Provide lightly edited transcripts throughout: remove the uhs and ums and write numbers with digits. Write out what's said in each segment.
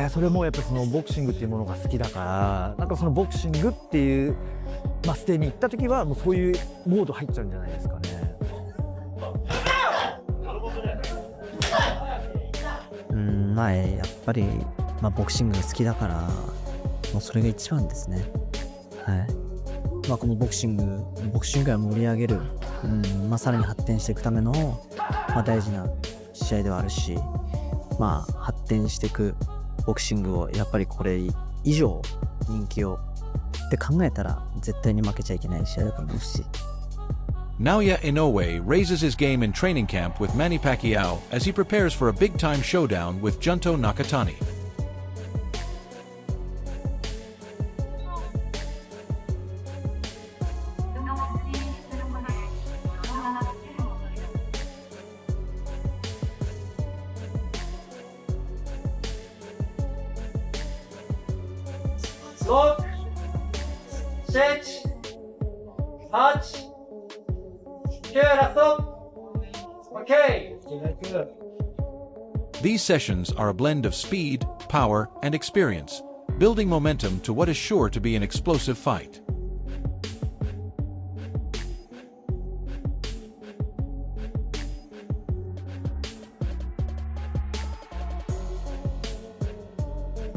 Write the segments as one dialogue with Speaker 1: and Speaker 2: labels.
Speaker 1: それもやっぱりそのボクシングっていうものが好きだから、なんかそのボクシングっていう、ステに行った時はもうそういうモード入っちゃうんじゃないですかね。
Speaker 2: やっぱり、ボクシングが好きだから、もうそれが一番ですね。はい。このボクシングを盛り上げる、さらに発展していくための、大事な試合ではあるし、発展していくボクシングをやっぱりこれ以上人気をって考えたら絶対に負けちゃいけない試合だと思うし。
Speaker 3: Naoya Inoue raises his game in training camp with Manny Pacquiao as he prepares for a big-time showdown with Junto Nakatani.
Speaker 4: Look, 6, 8, 9, left up. Okay.
Speaker 3: These sessions are a blend of speed, power, and experience, building momentum to what is sure to be an explosive fight.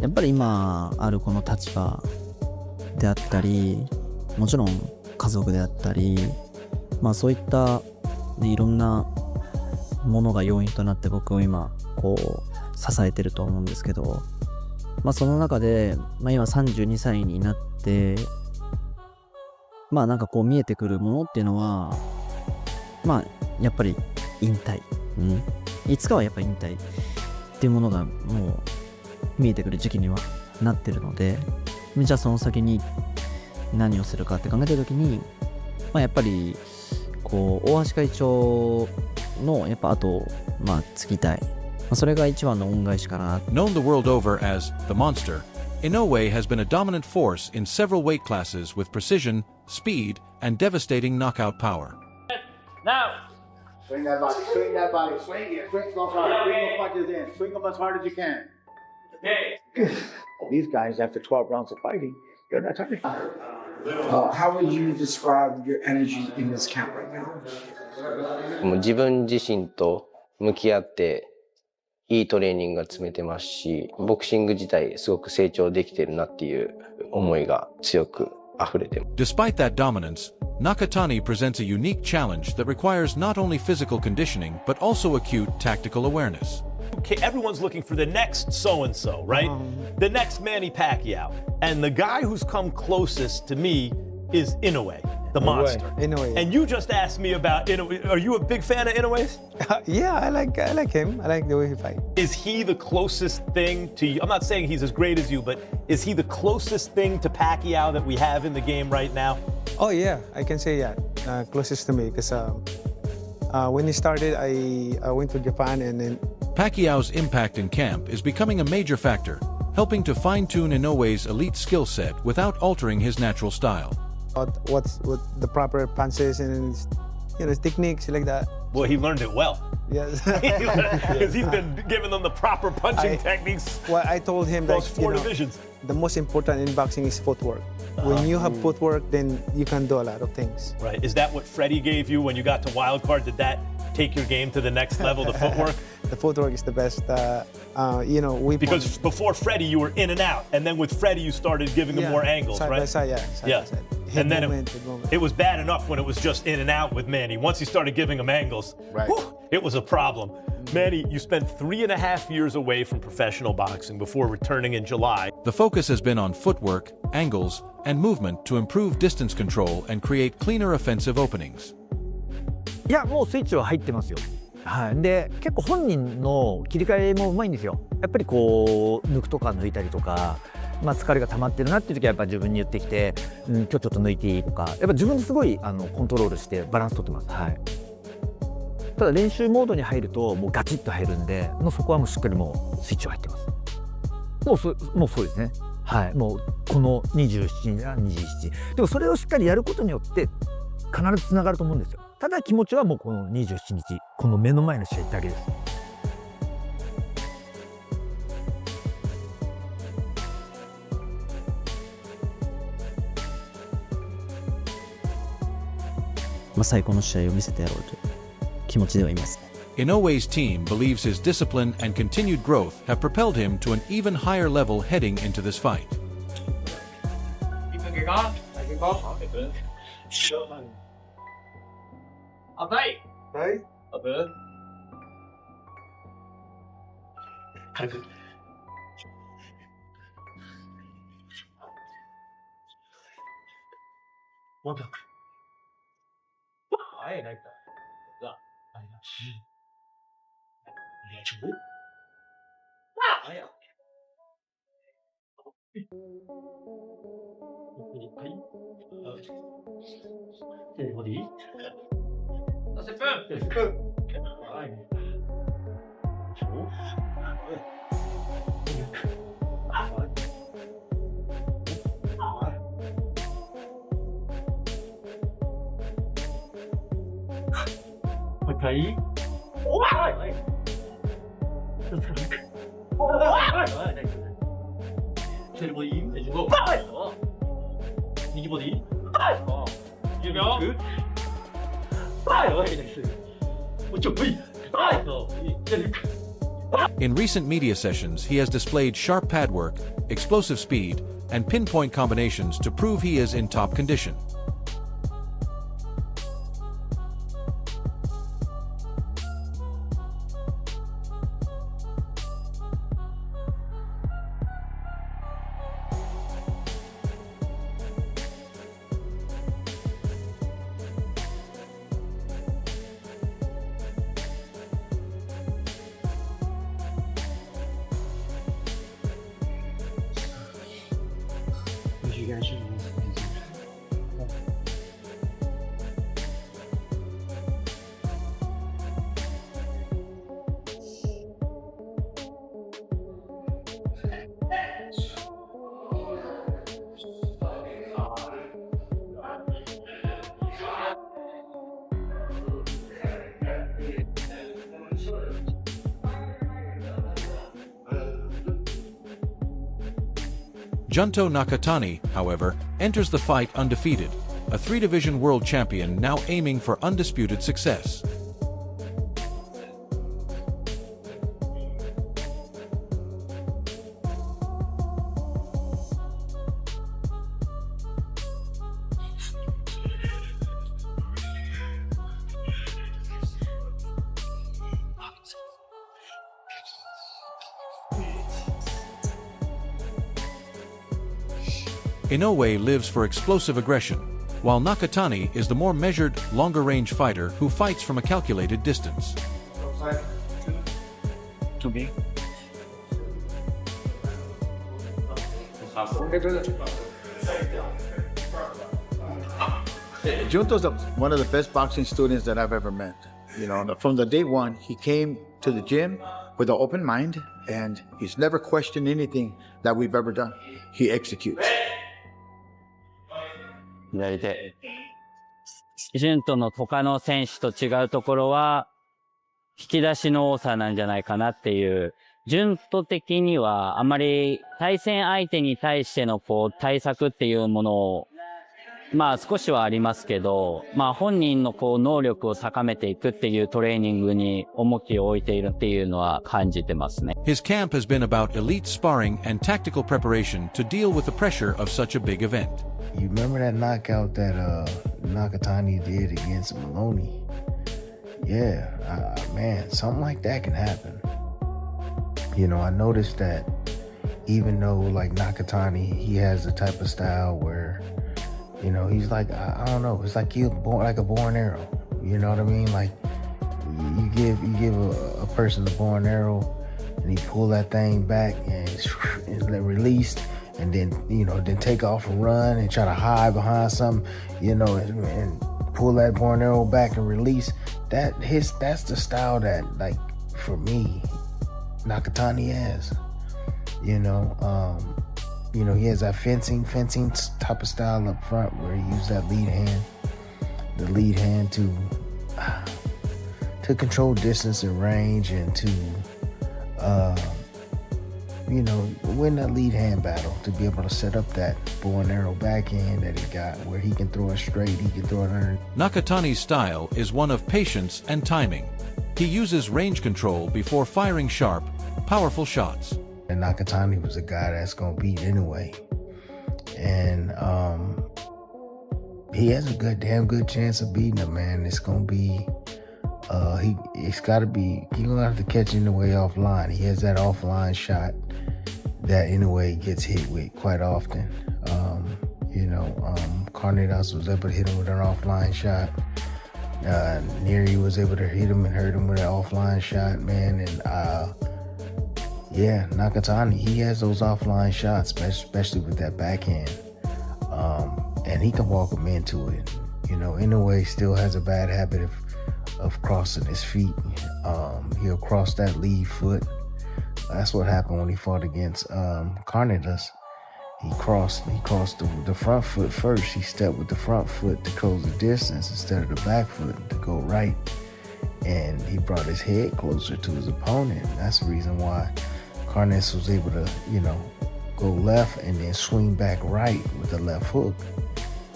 Speaker 2: やっぱり今あるこの立場であったり、もちろん家族であったり、そういった、いろんなものが要因となって僕を今こう支えてると思うんですけど、その中で、今32歳になって、なんかこう見えてくるものっていうのは、やっぱり引退、いつかはやっぱり引退っていうものがもう見えてくる時期にはなってるので、じゃあその先に何をするかって考えた時に、やっぱりこう大橋会長のやっぱ後を継ぎたい、それが一番の恩返しかな。
Speaker 3: Known the world over as the Monster, Inoue has been a dominant force in several weight classes with precision, speed, and devastating knockout power.
Speaker 4: Now.
Speaker 5: Swing that body, swing that body, swing it, swing those hard, swing those punches in, swing them as hard as you can.
Speaker 4: Okay.
Speaker 5: These guys, after 12 rounds of fighting, they're not tired. How would you describe your energy in this camp right now?
Speaker 6: もう自分自身と向き合っていいトレーニングが積めてますし、ボクシング自体すごく成長できてるなっていう思いが強く溢れてます。
Speaker 3: Despite that dominance, Nakatani presents a unique challenge that requires not only physical conditioning but also acute tactical awareness.
Speaker 7: Okay, everyone's looking for the next so-and-so, right? The next Manny Pacquiao. And the guy who's come closest to me is Inoue, the monster.
Speaker 8: Inoue.
Speaker 7: And you just asked me about Inoue. Are you a big fan of Inoue's?
Speaker 8: Yeah, I like him. I like the way he fights.
Speaker 7: Is he the closest thing to you? I'm not saying he's as great as you, but is he the closest thing to Pacquiao that we have in the game right now?
Speaker 8: Oh yeah, I can say that. Closest to me, because when he started, I went to Japan and then
Speaker 3: Pacquiao's impact in camp is becoming a major factor, helping to fine-tune Inoue's elite skill set without altering his natural style.
Speaker 8: what the proper punches and his techniques like that.
Speaker 7: Well, he learned it well.
Speaker 8: Yes.
Speaker 7: Because he's been giving them the proper punching techniques.
Speaker 8: Well, I told him that
Speaker 7: Those four divisions.
Speaker 8: The most important in boxing is footwork. When you have footwork, then you can do a lot of things.
Speaker 7: Right. Is that what Freddie gave you when you got to wild card? Did that take your game to the next level, the footwork?
Speaker 8: The footwork is the best.
Speaker 7: Because before Freddie, you were in and out, and then with Freddie, you started giving him more angles,
Speaker 8: side
Speaker 7: right?
Speaker 8: By side, side by side.
Speaker 7: And then
Speaker 8: moment.
Speaker 7: it was bad enough when it was just in and out with Manny. Once he started giving him angles, it was a problem. Manny, you spent 3.5 years away from professional boxing before returning in July.
Speaker 3: The focus has been on footwork, angles, and movement to improve distance control and create cleaner offensive openings.
Speaker 1: いや、もうスイッチは入ってますよ。はい、で結構本人の切り替えもうまいんですよ。やっぱりこう抜くとか抜いたりとか、疲れが溜まってるなっていう時はやっぱ自分に言ってきて、今日ちょっと抜いていいとか、やっぱ自分ですごいコントロールしてバランス取ってます。はい、ただ練習モードに入るともうガチッと入るんで、そこはもうしっかりもうスイッチは入ってます。もうそうですね。はい、もうこの27日は27。でもそれをしっかりやることによって必ずつながると思うんですよ。ただ気持ちはもうこの27日、この目の前の試合だけです。
Speaker 2: 最高の試合を見せてやろうという気持ちではいます。
Speaker 3: Inoue's team believes his discipline and continued growth have propelled him to an even higher level heading into this fight. In recent media sessions, he has displayed sharp pad work, explosive speed, and pinpoint combinations to prove he is in top condition. Junto Nakatani, however, enters the fight undefeated, a three-division world champion now aiming for undisputed success. Inoue lives for explosive aggression, while Nakatani is the more measured, longer-range fighter who fights from a calculated distance.
Speaker 5: To me. Junto's one of the best boxing students that I've ever met. You know, from the day one, he came to the gym with an open mind, and he's never questioned anything that we've ever done. He executes.
Speaker 9: 左手。ジュントの他の選手と違うところは、引き出しの多さなんじゃないかなっていう。ジュント的には、あまり対戦相手に対しての対策っていうものを、少しはありますけど、本人の能力を高めていくっていうトレーニングに重きを置いているっていうのは感じてますね。
Speaker 3: His camp has been about elite sparring and tactical preparation to deal with the pressure of such a big event.
Speaker 10: You remember that knockout that Nakatani did against Maloney? Yeah, man, something like that can happen. You know, I noticed that even though like Nakatani, he has the type of style where, you know, he's like, I don't know, it's like he's born like a bow and arrow. You know what I mean? Like you give a person the bow and arrow and he pull that thing back and release. And then, you know, then take off and run and try to hide behind something, you know, and pull that bow and arrow back and release. That's the style that, like, for me, Nakatani has. You know, he has that fencing type of style up front where he uses that lead hand to control distance and range and to you know, win that lead hand battle, to be able to set up that bow and arrow backhand that he got, where he can throw it straight, he can throw it under.
Speaker 3: Nakatani's style is one of patience and timing. He uses range control before firing sharp, powerful shots.
Speaker 10: And Nakatani was a guy that's going to beat anyway. And he has a damn good chance of beating him, man. It's going to be, he's got to be, he's going to have to catch Inoue offline. He has that offline shot that Inoue gets hit with quite often. Carnitas was able to hit him with an offline shot. Neri was able to hit him and hurt him with an offline shot, man. And Nakatani, he has those offline shots, especially with that backhand. And he can walk him into it. You know, Inoue still has a bad habit of crossing his feet. He'll cross that lead foot. That's what happened when he fought against Carnitas. He crossed the front foot first. He stepped with the front foot to close the distance instead of the back foot to go right. And he brought his head closer to his opponent. That's the reason why Carnitas was able to, go left and then swing back right with the left hook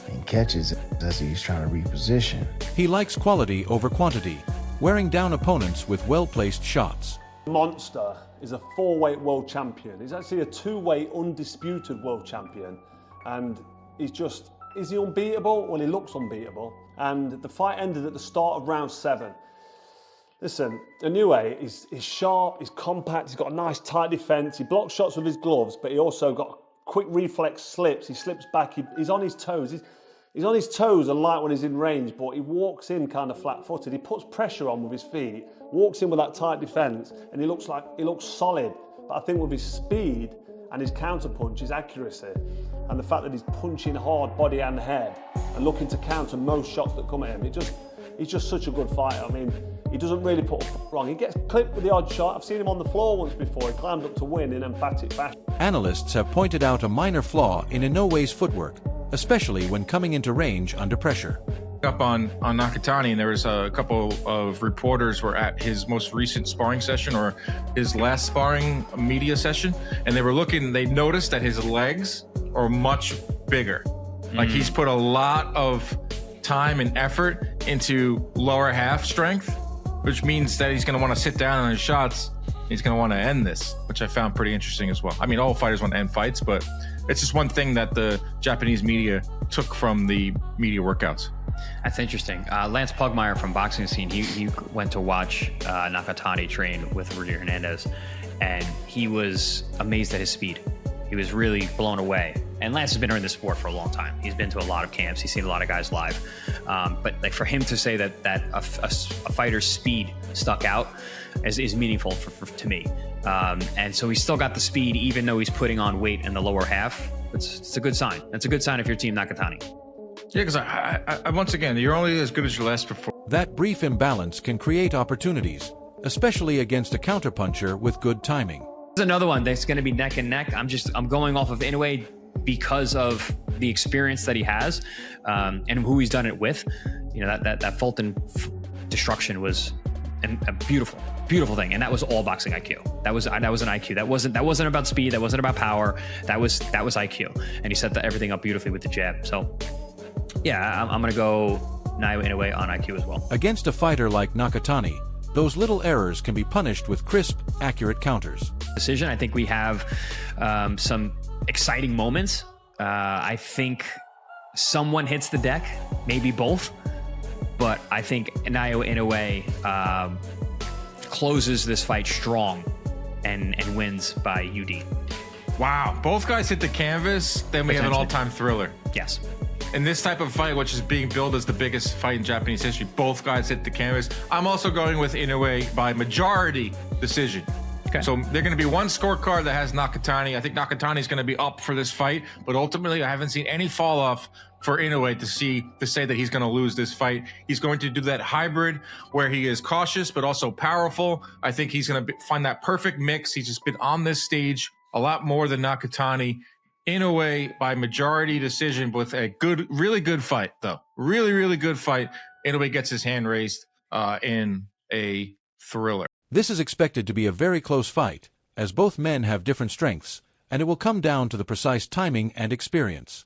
Speaker 10: and catches it as he's trying to reposition.
Speaker 3: He likes quality over quantity, wearing down opponents with well-placed shots.
Speaker 11: Monster is a 4-weight world champion. He's actually a 2-weight undisputed world champion. And is he unbeatable? Well, he looks unbeatable. And the fight ended at the start of round 7. Listen, Inoue is sharp, he's compact, he's got a nice tight defense. He blocks shots with his gloves, but he also got quick reflex slips. He slips back, he's on his toes. He's on his toes and light when he's in range, but he walks in kind of flat-footed. He puts pressure on with his feet, walks in with that tight defense, and he looks solid. But I think with his speed and his counterpunch, his accuracy, and the fact that he's punching hard body and head and looking to counter most shots that come at him, he's just such a good fighter. I mean, he doesn't really put a wrong. He gets clipped with the odd shot. I've seen him on the floor once before. He climbed up to win in emphatic fashion.
Speaker 3: Analysts have pointed out a minor flaw in Inoue's footwork, especially when coming into range under pressure.
Speaker 12: Up on Nakatani, and there was a couple of reporters were at his most recent sparring session or his last sparring media session, and they noticed that his legs are much bigger. Like he's put a lot of time and effort into lower half strength, which means that he's going to want to sit down on his shots. He's going to want to end this, which I found pretty interesting as well. I mean, all fighters want to end fights, but it's just one thing that the Japanese media took from the media workouts.
Speaker 13: That's interesting. Lance Pugmire from Boxing Scene, he went to watch Nakatani train with Rudy Hernandez, and he was amazed at his speed. He was really blown away. And Lance has been in this sport for a long time. He's been to a lot of camps. He's seen a lot of guys live. But like for him to say that a fighter's speed stuck out is meaningful to me. And so he's still got the speed, even though he's putting on weight in the lower half. It's a good sign. That's a good sign if you're Team Nakatani.
Speaker 12: Yeah, because I once again, you're only as good as your last performance.
Speaker 3: That brief imbalance can create opportunities, especially against a counterpuncher with good timing.
Speaker 13: There's another one that's going to be neck and neck. I'm going off of Inoue because of the experience that he has and who he's done it with. You know, that Fulton destruction was a beautiful thing, and that was all boxing IQ. That was an IQ. That wasn't about speed. That wasn't about power. That was IQ, and he set everything up beautifully with the jab. So, yeah, I'm gonna go Naoya Inoue on IQ as well.
Speaker 3: Against a fighter like Nakatani, those little errors can be punished with crisp, accurate counters.
Speaker 13: Decision. I think we have some exciting moments. I think someone hits the deck, maybe both, but I think Naoya Inoue closes this fight strong and wins by UD.
Speaker 12: Wow, both guys hit the canvas, then we have an all-time thriller.
Speaker 13: Yes.
Speaker 12: In this type of fight, which is being billed as the biggest fight in Japanese history, both guys hit the canvas. I'm also going with Inoue by majority decision.
Speaker 13: Okay.
Speaker 12: So they're going to be one scorecard that has Nakatani. I think Nakatani is going to be up for this fight, but ultimately I haven't seen any fall off for Inoue to say that he's going to lose this fight. He's going to do that hybrid where he is cautious but also powerful. I think he's going to find that perfect mix. He's just been on this stage a lot more than Nakatani. Inoue by majority decision with a really good fight, though. Really good fight. Inoue gets his hand raised in a thriller.
Speaker 3: This is expected to be a very close fight, as both men have different strengths, and it will come down to the precise timing and experience.